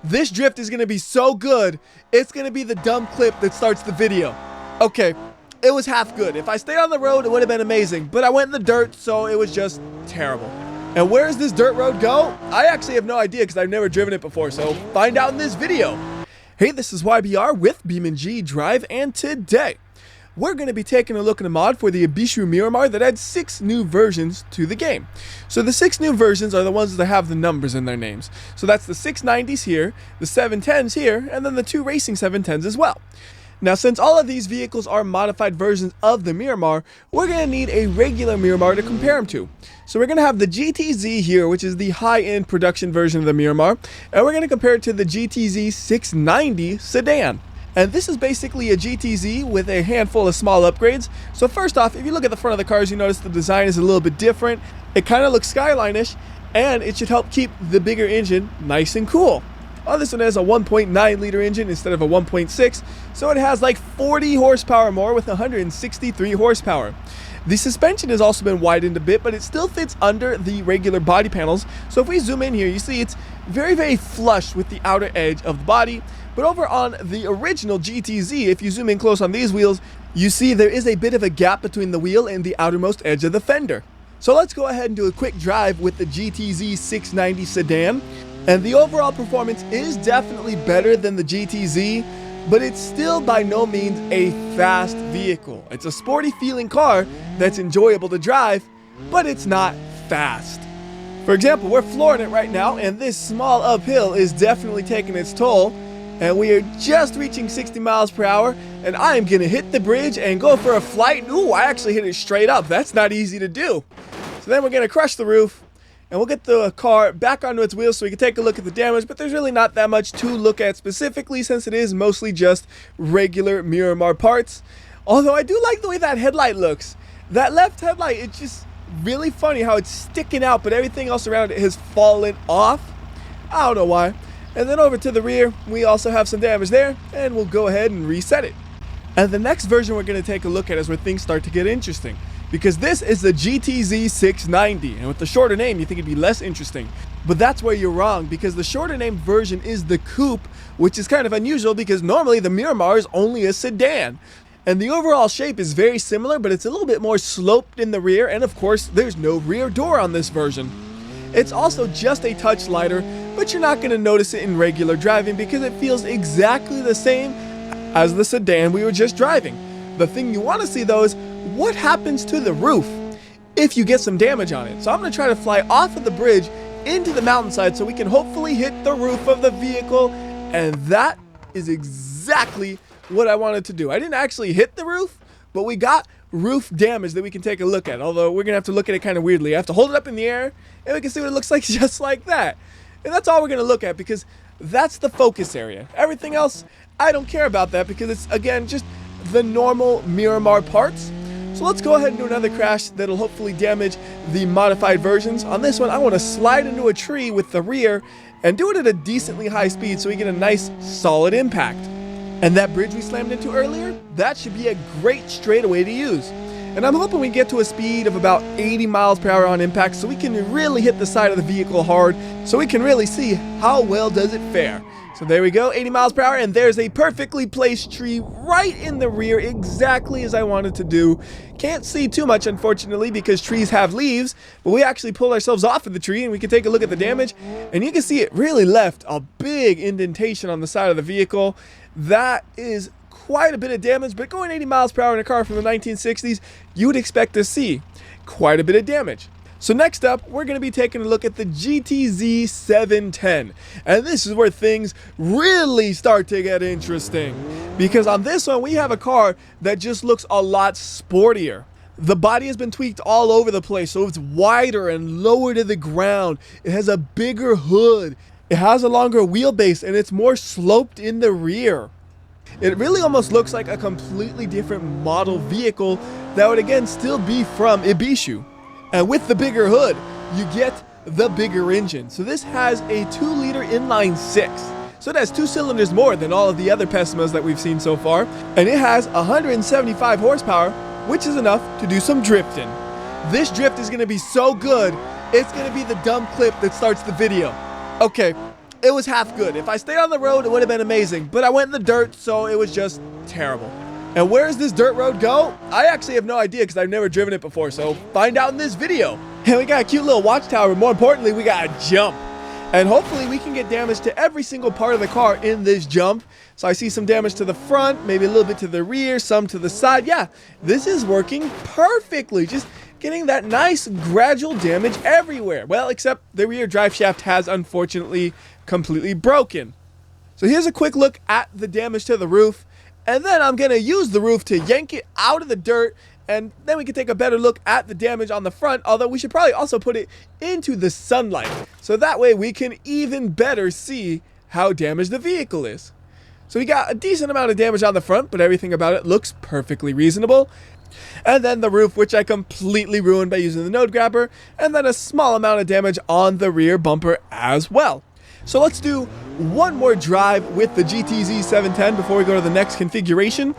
This drift is going to be so good, it's going to be the dumb clip that starts the video. Okay, it was half good. If I stayed on the road, it would have been amazing. But I went in the dirt, so it was just terrible. And where does this dirt road go? I actually have no idea because I've never driven it before, so find out in this video. Hey, this is WhyBeAre with BeamNG.drive, and today we're going to be taking a look at a mod for the Ibishu Miramar that adds 6 new versions to the game. So the 6 new versions are the ones that have the numbers in their names. So that's the 690s here, the 710s here, and then the 2 racing 710s as well. Now, since all of these vehicles are modified versions of the Miramar, we're going to need a regular Miramar to compare them to. So we're going to have the GTZ here, which is the high-end production version of the Miramar, and we're going to compare it to the GTZ 690 sedan. And this is basically a GTZ with a handful of small upgrades. So first off, if you look at the front of the cars, you notice the design is a little bit different. It kind of looks Skyline-ish, and it should help keep the bigger engine nice and cool. Oh, this one has a 1.9 liter engine instead of a 1.6, so it has like 40 horsepower more with 163 horsepower. The suspension has also been widened a bit, but it still fits under the regular body panels. So if we zoom in here, you see it's very flush with the outer edge of the body. But over on the original GTZ, if you zoom in close on these wheels, you see there is a bit of a gap between the wheel and the outermost edge of the fender. So let's go ahead and do a quick drive with the GTZ 690 sedan. And the overall performance is definitely better than the GTZ, but it's still by no means a fast vehicle. It's a sporty feeling car that's enjoyable to drive, but it's not fast. For example, we're flooring it right now, and this small uphill is definitely taking its toll, and we are just reaching 60 miles per hour, and I am going to hit the bridge and go for a flight. Ooh, I actually hit it straight up. That's not easy to do. So then we're going to crush the roof, and we'll get the car back onto its wheels so we can take a look at the damage, but there's really not that much to look at specifically since it is mostly just regular Miramar parts. Although I do like the way that headlight looks. That left headlight, it's just really funny how it's sticking out, but everything else around it has fallen off. I don't know why. And then over to the rear, we also have some damage there, and we'll go ahead and reset it. And the next version we're going to take a look at is where things start to get interesting, because this is the GTZ 690, and with the shorter name you think it'd be less interesting, but that's where you're wrong, because the shorter name version is the Coupe, which is kind of unusual because normally the Miramar is only a sedan. And the overall shape is very similar, but it's a little bit more sloped in the rear, and of course there's no rear door on this version. It's also just a touch lighter, but you're not going to notice it in regular driving because it feels exactly the same as the sedan we were just driving. The thing you want to see though is what happens to the roof if you get some damage on it. So I'm going to try to fly off of the bridge into the mountainside so we can hopefully hit the roof of the vehicle, and that is exactly what I wanted to do. I didn't actually hit the roof, but we got roof damage that we can take a look at, although we're going to have to look at it kind of weirdly. I have to hold it up in the air and we can see what it looks like just like that. And that's all we're going to look at because that's the focus area. Everything else, I don't care about that because it's, again, just the normal Miramar parts. So let's go ahead and do another crash that'll hopefully damage the modified versions. On this one, I want to slide into a tree with the rear and do it at a decently high speed so we get a nice solid impact. And that bridge we slammed into earlier, that should be a great straightaway to use. And I'm hoping we get to a speed of about 80 miles per hour on impact so we can really hit the side of the vehicle hard so we can really see how well does it fare. So there we go, 80 miles per hour, and there's a perfectly placed tree right in the rear, exactly as I wanted to do. Can't see too much, unfortunately, because trees have leaves, but we actually pulled ourselves off of the tree, and we can take a look at the damage, and you can see it really left a big indentation on the side of the vehicle. That is quite a bit of damage, but going 80 miles per hour in a car from the 1960s, you would expect to see quite a bit of damage. So next up, we're going to be taking a look at the GTZ 710. And this is where things really start to get interesting. Because on this one, we have a car that just looks a lot sportier. The body has been tweaked all over the place, so it's wider and lower to the ground. It has a bigger hood. It has a longer wheelbase, and it's more sloped in the rear. It really almost looks like a completely different model vehicle that would again still be from Ibishu. And with the bigger hood, you get the bigger engine. So this has a 2-liter inline 6. So it has 2 cylinders more than all of the other Pessimas that we've seen so far. And it has 175 horsepower, which is enough to do some drifting. This drift is going to be so good, it's going to be the dumb clip that starts the video. Okay, it was half good. If I stayed on the road, it would have been amazing. But I went in the dirt, so it was just terrible. And where does this dirt road go? I actually have no idea because I've never driven it before, so find out in this video. And we got a cute little watchtower, but more importantly, we got a jump. And hopefully we can get damage to every single part of the car in this jump. So I see some damage to the front, maybe a little bit to the rear, some to the side. Yeah, this is working perfectly. Just getting that nice gradual damage everywhere. Well, except the rear drive shaft has unfortunately completely broken. So here's a quick look at the damage to the roof. And then I'm going to use the roof to yank it out of the dirt. And then we can take a better look at the damage on the front, although we should probably also put it into the sunlight. So that way we can even better see how damaged the vehicle is. So we got a decent amount of damage on the front, but everything about it looks perfectly reasonable. And then the roof, which I completely ruined by using the node grabber. And then a small amount of damage on the rear bumper as well. So let's do one more drive with the GTZ 710 before we go to the next configuration.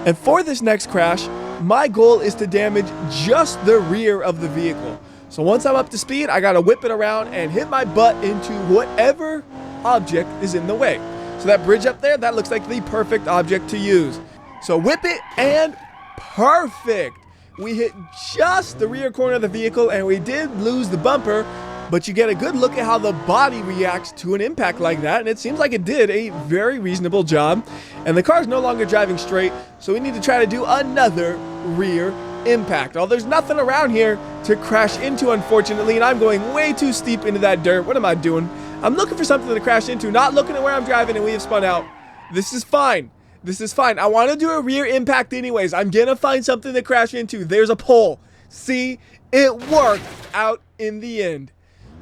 And for this next crash, my goal is to damage just the rear of the vehicle. So once I'm up to speed, I gotta whip it around and hit my butt into whatever object is in the way. So that bridge up there, that looks like the perfect object to use. So whip it and perfect. We hit just the rear corner of the vehicle and we did lose the bumper, but you get a good look at how the body reacts to an impact like that, and it seems like it did a very reasonable job. And the car's no longer driving straight, so we need to try to do another rear impact. There's nothing around here to crash into, unfortunately, and I'm going way too steep into that dirt. What am I doing? I'm looking for something to crash into, not looking at where I'm driving, and we have spun out. This is fine. This is fine. I want to do a rear impact anyways. I'm gonna find something to crash into. There's a pole. See? It worked out in the end.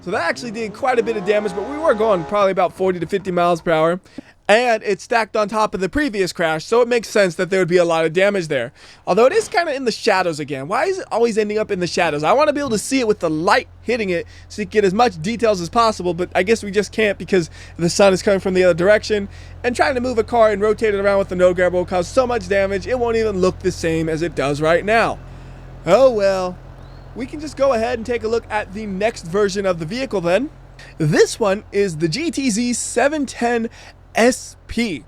So that actually did quite a bit of damage, but we were going probably about 40 to 50 miles per hour. And it's stacked on top of the previous crash, so it makes sense that there would be a lot of damage there. Although it is kind of in the shadows again. Why is it always ending up in the shadows? I want to be able to see it with the light hitting it so you can get as much details as possible, but I guess we just can't because the sun is coming from the other direction. And trying to move a car and rotate it around with the node grabber will cause so much damage, it won't even look the same as it does right now. Oh well. We can just go ahead and take a look at the next version of the vehicle then. This one is the GTZ 710 SP.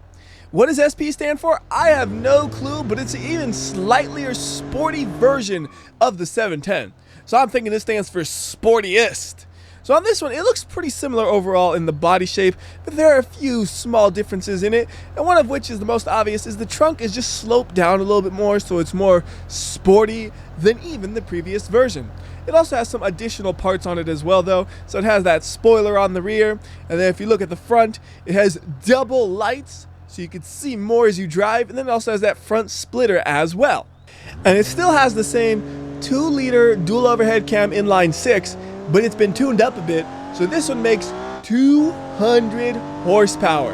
What does SP stand for? I have no clue, but it's an even slightly sporty version of the 710. So I'm thinking this stands for sportiest. So on this one, it looks pretty similar overall in the body shape, but there are a few small differences in it, and one of which is the most obvious is the trunk is just sloped down a little bit more, so it's more sporty than even the previous version. It also has some additional parts on it as well though, so it has that spoiler on the rear, and then if you look at the front, it has double lights, so you can see more as you drive, and then it also has that front splitter as well. And it still has the same 2-liter dual overhead cam inline 6, but it's been tuned up a bit, so this one makes 200 horsepower.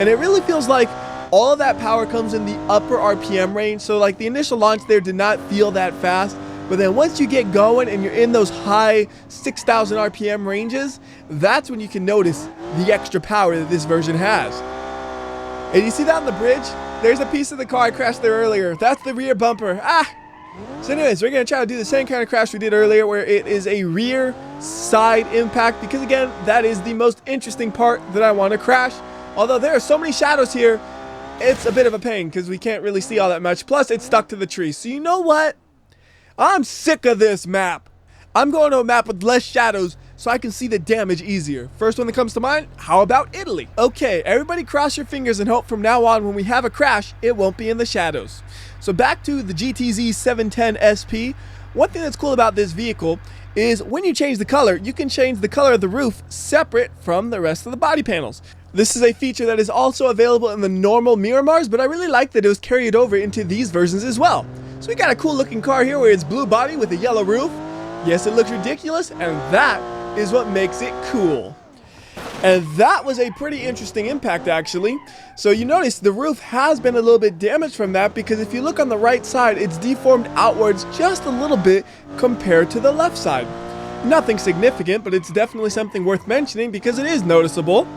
And it really feels like all of that power comes in the upper RPM range, so like the initial launch there did not feel that fast, but then once you get going and you're in those high 6,000 RPM ranges, that's when you can notice the extra power that this version has. And you see that on the bridge? There's a piece of the car I crashed there earlier. That's the rear bumper. So anyways, we're going to try to do the same kind of crash we did earlier where it is a rear side impact because again, that is the most interesting part that I want to crash. Although there are so many shadows here, it's a bit of a pain because we can't really see all that much. Plus, it's stuck to the tree. So you know what? I'm sick of this map. I'm going to a map with less shadows so I can see the damage easier. First one that comes to mind, how about Italy? Okay, everybody cross your fingers and hope from now on when we have a crash, it won't be in the shadows. So back to the GTZ 710 SP. One thing that's cool about this vehicle is when you change the color, you can change the color of the roof separate from the rest of the body panels. This is a feature that is also available in the normal Miramars, but I really like that it was carried over into these versions as well. So we got a cool looking car here where it's blue body with a yellow roof. Yes, it looks ridiculous, and that is what makes it cool. And that was a pretty interesting impact actually. So you notice the roof has been a little bit damaged from that because if you look on the right side, it's deformed outwards just a little bit compared to the left side. Nothing significant, but it's definitely something worth mentioning because it is noticeable.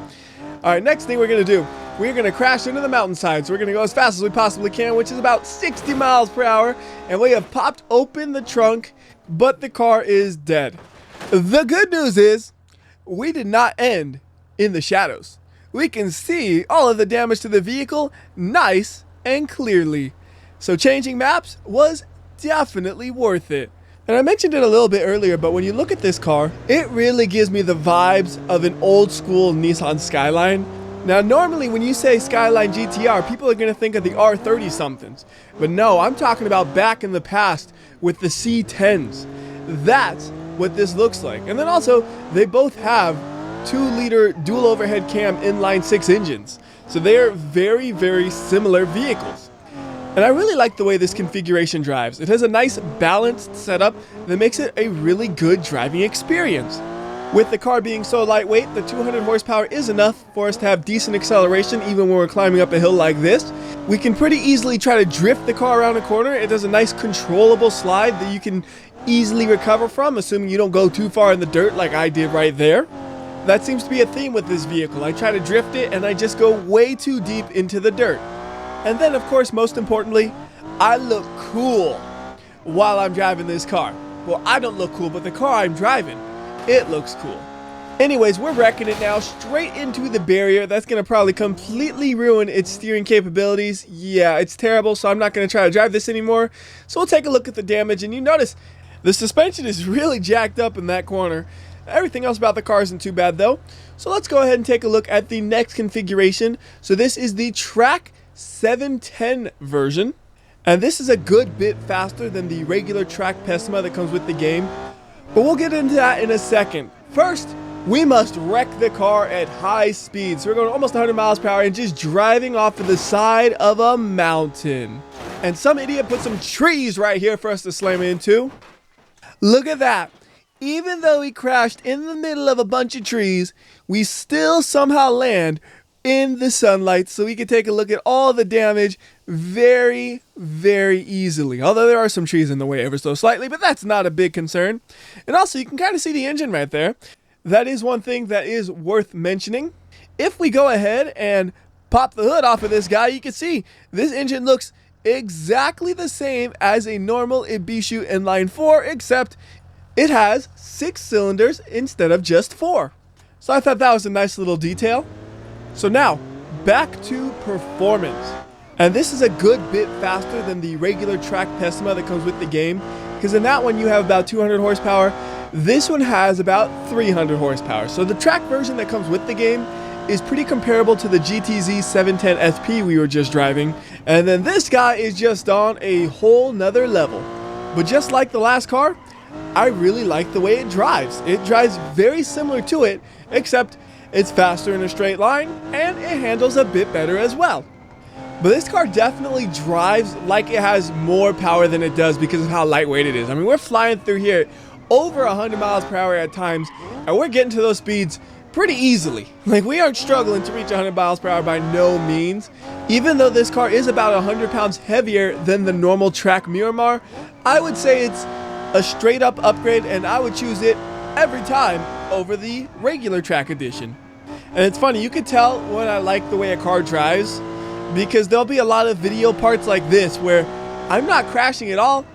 Alright, next thing we're going to do, we're going to crash into the mountainside. So we're going to go as fast as we possibly can, which is about 60 miles per hour. And we have popped open the trunk, but the car is dead. The good news is, we did not end in the shadows. We can see all of the damage to the vehicle nice and clearly. So changing maps was definitely worth it. And I mentioned it a little bit earlier, but when you look at this car, it really gives me the vibes of an old school Nissan Skyline. Now normally when you say Skyline GTR, people are going to think of the R30 somethings. But no, I'm talking about back in the past with the C10s. That's what this looks like. And then also, they both have 2-liter dual overhead cam inline 6 engines. So they are very, very similar vehicles. And I really like the way this configuration drives. It has a nice balanced setup that makes it a really good driving experience. With the car being so lightweight, the 200 horsepower is enough for us to have decent acceleration even when we're climbing up a hill like this. We can pretty easily try to drift the car around a corner. It does a nice controllable slide that you can easily recover from, assuming you don't go too far in the dirt like I did right there. That seems to be a theme with this vehicle. I try to drift it and I just go way too deep into the dirt. And then of course, most importantly, I look cool while I'm driving this car. Well, I don't look cool, but the car I'm driving, it looks cool. Anyways, we're wrecking it now straight into the barrier. That's going to probably completely ruin its steering capabilities. Yeah, it's terrible, so I'm not going to try to drive this anymore. So we'll take a look at the damage, and you notice the suspension is really jacked up in that corner. Everything else about the car isn't too bad though. So let's go ahead and take a look at the next configuration. So this is the Track 710 version. And this is a good bit faster than the regular Track Pessima that comes with the game. But we'll get into that in a second. First, we must wreck the car at high speed. So we're going almost 100 miles per hour and just driving off of the side of a mountain. And some idiot put some trees right here for us to slam into. Look at that. Even though we crashed in the middle of a bunch of trees, we still somehow land in the sunlight so we can take a look at all the damage very, very easily. Although there are some trees in the way ever so slightly, but that's not a big concern. And also, you can kind of see the engine right there. That is one thing that is worth mentioning. If we go ahead and pop the hood off of this guy, you can see this engine looks exactly the same as a normal Ibishu inline 4, except it has 6 cylinders instead of just 4. So I thought that was a nice little detail. So now, back to performance. And this is a good bit faster than the regular Track Pessima that comes with the game, because in that one you have about 200 horsepower. This one has about 300 horsepower. So the track version that comes with the game is pretty comparable to the GTZ 710 SP we were just driving. And then this guy is just on a whole nother level. But just like the last car, I really like the way it drives. It drives very similar to it, except it's faster in a straight line and it handles a bit better as well. But this car definitely drives like it has more power than it does because of how lightweight it is. I mean, we're flying through here over 100 miles per hour at times, and we're getting to those speeds pretty easily. Like, we aren't struggling to reach 100 miles per hour by no means. Even though this car is about 100 pounds heavier than the normal Track Miramar, I would say it's a straight up upgrade, and I would choose it every time over the regular Track Edition. And it's funny, you can tell when I like the way a car drives, because there'll be a lot of video parts like this where I'm not crashing at all.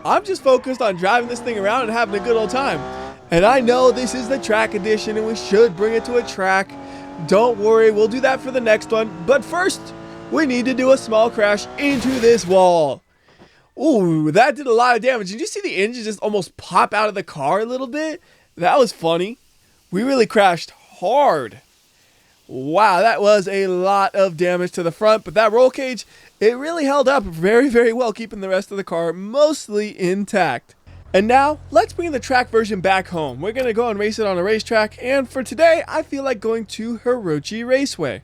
I'm just focused on driving this thing around and having a good old time. And I know this is the Track Edition and we should bring it to a track. Don't worry, we'll do that for the next one. But first, we need to do a small crash into this wall. Ooh, that did a lot of damage. Did you see the engine just almost pop out of the car a little bit? That was funny. We really crashed hard. Wow, that was a lot of damage to the front, but that roll cage, it really held up very, very well, keeping the rest of the car mostly intact. And now, let's bring the track version back home. We're going to go and race it on a racetrack, and for today, I feel like going to Hirochi Raceway.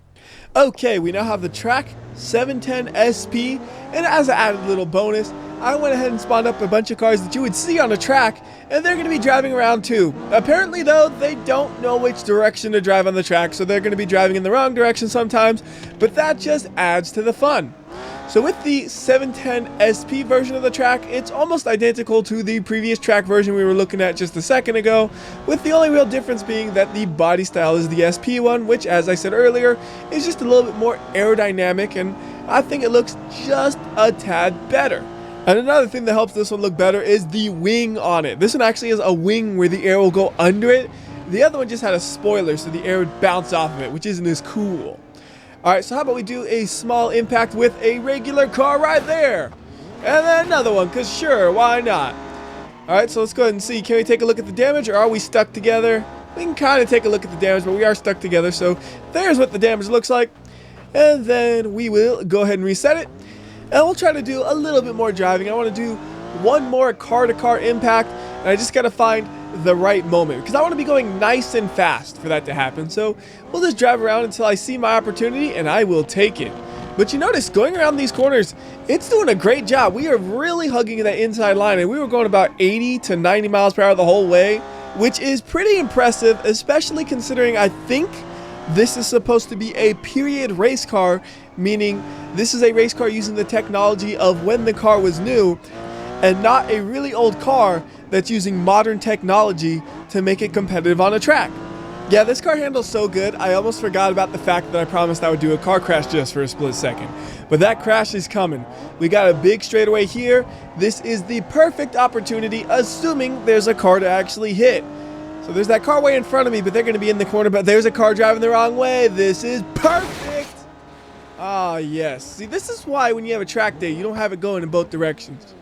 Okay, we now have the Track 710 SP, and as an added little bonus, I went ahead and spawned up a bunch of cars that you would see on a track, and they're going to be driving around too. Apparently though, they don't know which direction to drive on the track, so they're going to be driving in the wrong direction sometimes, but that just adds to the fun. So with the 710 SP version of the track, it's almost identical to the previous track version we were looking at just a second ago, with the only real difference being that the body style is the SP one, which, as I said earlier, is just a little bit more aerodynamic, and I think it looks just a tad better. And another thing that helps this one look better is the wing on it. This one actually has a wing where the air will go under it, The other one just had a spoiler, so the air would bounce off of it, which isn't as cool. Alright, so how about we do a small impact with a regular car right there? And then another one, because sure, why not? Alright, so let's go ahead and see. Can we take a look at the damage, or are we stuck together? We can kind of take a look at the damage, but we are stuck together. So there's what the damage looks like. And then we will go ahead and reset it. And we'll try to do a little bit more driving. I want to do one more car-to-car impact. And I just got to find the right moment, because I want to be going nice and fast for that to happen. So we'll just drive around until I see my opportunity, and I will take it. But you notice, going around these corners, it's doing a great job. We are really hugging that inside line, and we were going about 80 to 90 miles per hour the whole way, which is pretty impressive, especially considering I think this is supposed to be a period race car, meaning this is a race car using the technology of when the car was new, and not a really old car that's using modern technology to make it competitive on a track. Yeah, this car handles so good, I almost forgot about the fact that I promised I would do a car crash just for a split second. But that crash is coming. We got a big straightaway here. This is the perfect opportunity, assuming there's a car to actually hit. So there's that car way in front of me, but they're going to be in the corner, but there's a car driving the wrong way. This is perfect. Ah, yes. See, this is why when you have a track day, you don't have it going in both directions.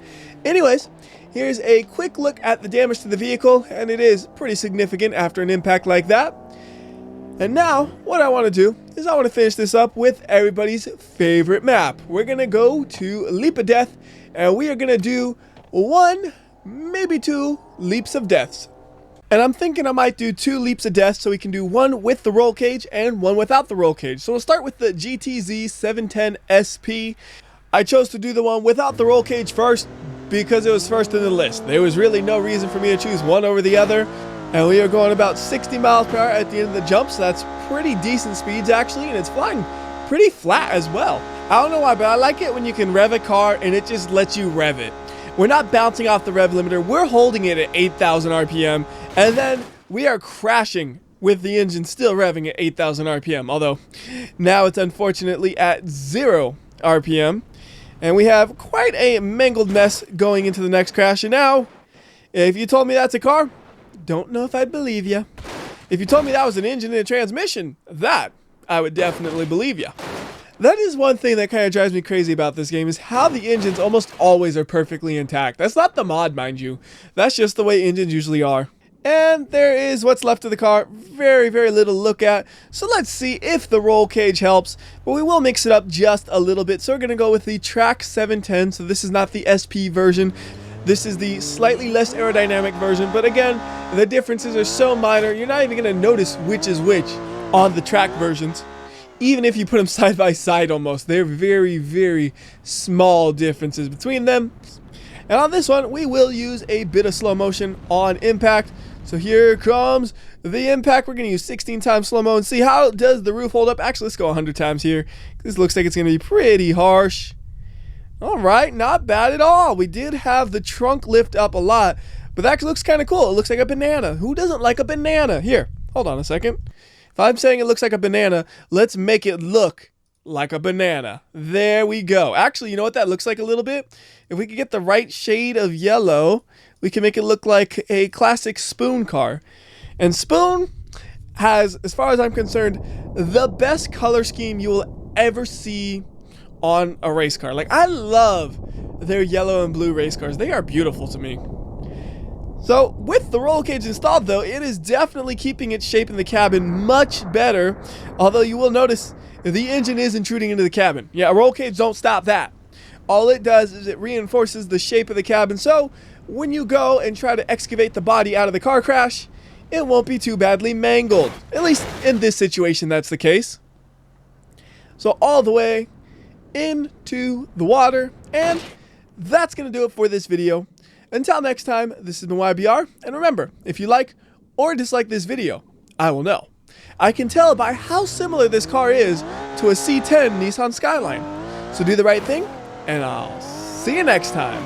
Anyways, here's a quick look at the damage to the vehicle, and it is pretty significant after an impact like that. And now, what I want to do is I want to finish this up with everybody's favorite map. We're going to go to Leap of Death, and we are going to do 1, maybe 2 leaps of deaths. And I'm thinking I might do 2 leaps of death, so we can do 1 with the roll cage and 1 without the roll cage. So we'll start with the GTZ 710 SP. I chose to do the one without the roll cage first, because it was first in the list. There was really no reason for me to choose one over the other. And we are going about 60 miles per hour at the end of the jump, so that's pretty decent speeds actually, and it's flying pretty flat as well. I don't know why, but I like it when you can rev a car and it just lets you rev it. We're not bouncing off the rev limiter, we're holding it at 8,000 RPM, and then we are crashing with the engine still revving at 8,000 RPM, although now it's unfortunately at 0 RPM. And we have quite a mangled mess going into the next crash. And now, if you told me that's a car, don't know if I'd believe you. If you told me that was an engine and a transmission, that I would definitely believe you. That is one thing that kind of drives me crazy about this game, is how the engines almost always are perfectly intact. That's not the mod, mind you. That's just the way engines usually are. And there is what's left of the car. Very, very little to look at. So let's see if the roll cage helps. But we will mix it up just a little bit. So we're going to go with the Track 710. So this is not the SP version. This is the slightly less aerodynamic version. But again, the differences are so minor, you're not even going to notice which is which on the track versions. Even if you put them side by side almost. They're very, very small differences between them. And on this one, we will use a bit of slow motion on impact. So here comes the impact. We're going to use 16 times slow-mo and see how does the roof hold up. Actually, let's go 100 times here. This looks like it's going to be pretty harsh. All right, not bad at all. We did have the trunk lift up a lot, but that looks kind of cool. It looks like a banana. Who doesn't like a banana? Here, hold on a second. If I'm saying it looks like a banana, let's make it look like a banana. There we go. Actually, you know what that looks like a little bit? If we could get the right shade of yellow, we can make it look like a classic Spoon car. And Spoon has, as far as I'm concerned, the best color scheme you will ever see on a race car. Like, I love their yellow and blue race cars. They are beautiful to me. So, with the roll cage installed though, it is definitely keeping its shape in the cabin much better. Although you will notice the engine is intruding into the cabin. Yeah, a roll cage don't stop that. All it does is it reinforces the shape of the cabin, so when you go and try to excavate the body out of the car crash, it won't be too badly mangled. At least in this situation, that's the case. So all the way into the water, and that's going to do it for this video. Until next time, this has been WhyBeAre, and remember, if you like or dislike this video, I will know. I can tell by how similar this car is to a C10 Nissan Skyline. So do the right thing, and I'll see you next time.